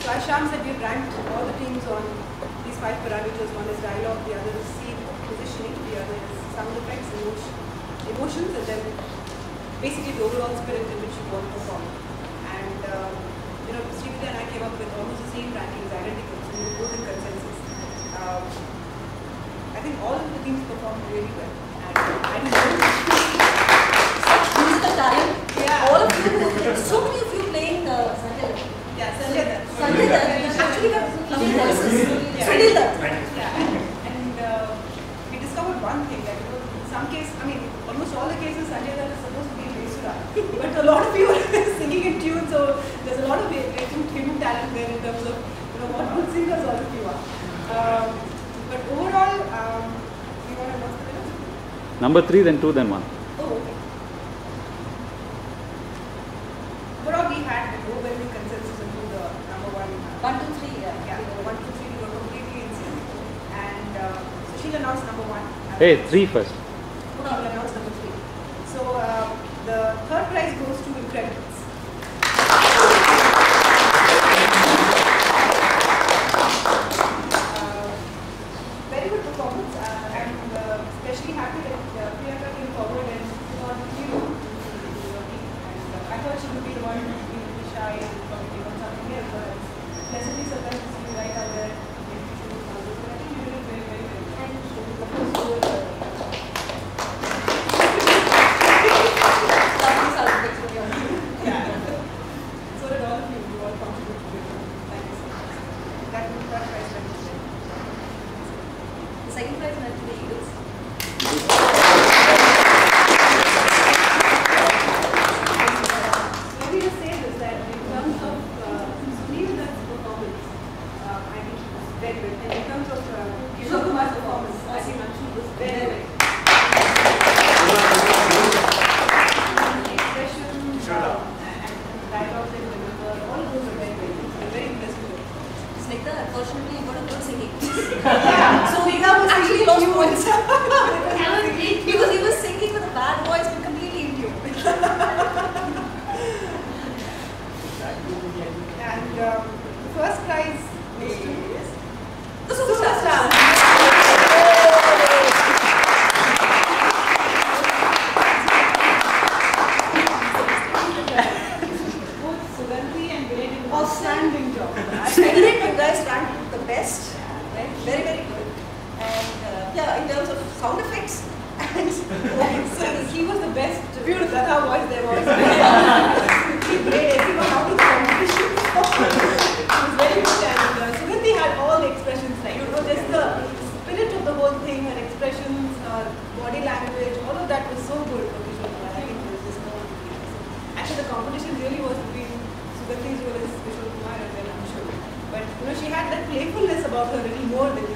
So as Shyam said, we've ranked all the teams on these 5 parameters. One is dialogue, the other is scene positioning, the other is sound effects, emotions, and then basically the overall spirit in which you want to perform. And you know, Srividya and I came up with almost the same rankings, identical, so we were both in consensus. I think all of the teams performed really well. And I don't know. Such musical talent. Yeah. All of you, so many of you playing Sanjay. Yeah, Sanjay Dutt. Sanjay Dutt. Actually, got lovely voices. Yeah. Sanjay Dutt. Yeah, and we discovered one thing that, you know, in some cases, I mean, almost all the cases, Sanjay Dutt is supposed to be Vesura, but a lot of you are singing in tune, so there's a lot of human talent there in terms of, you know, what good singers all of you are. But overall, we want to what's the winner? Number 3, then 2, then 1. Oh, okay. Overall, we had an overwhelming consensus into the number 1. 1, 2, 3. Yeah, 1, 2, 3, we were completely in sync. And so she'll announce number 1. Hey, 3 first. She'll announce number 3. So the third prize goes to Incredibles. Very good performance. I'm especially happy that Priyanka came forward and thought you know, and I thought she would be the one to be shy and probably take on something else, but I was pleasantly surprised to see you right out there. I think you did it very, very well. Thank you. Of course, you were yeah. So did all of you. You all contributed to it. Thank you so much. That prize went to them. The second prize went to the Eagles. Let me just say this, that in terms of Sunil Dutt's performance, I think it was very good. And in terms of Kishore Kumar's performance, I think Anshu was very, very good. Expressions and dialogues and remember, all of those were very, very good. I'm very impressed with it. Snigdha, unfortunately, you got a good singing. Yeah. So he was actually lost points. Because he was singing with a bad voice but completely in tune. And the first prize goes to The Superstar. Both Sugandhi and Viren did an outstanding job. I think you guys ranked the best. Right? Very, very good. And yeah, in terms of sound effects and voice, He was the best. Beautiful. That's how voice there was. He made everyone out of the competition. It was very good. And Sugandhi had all the expressions, like, you know, just the spirit of the whole thing, her expressions, her body language, all of that was so good for Kishore Kumar. I think it was just more. Actually, the competition really was between Sugandhi as well as Kishore Kumar and then Anshu. But you know, she had that playfulness about her a little more than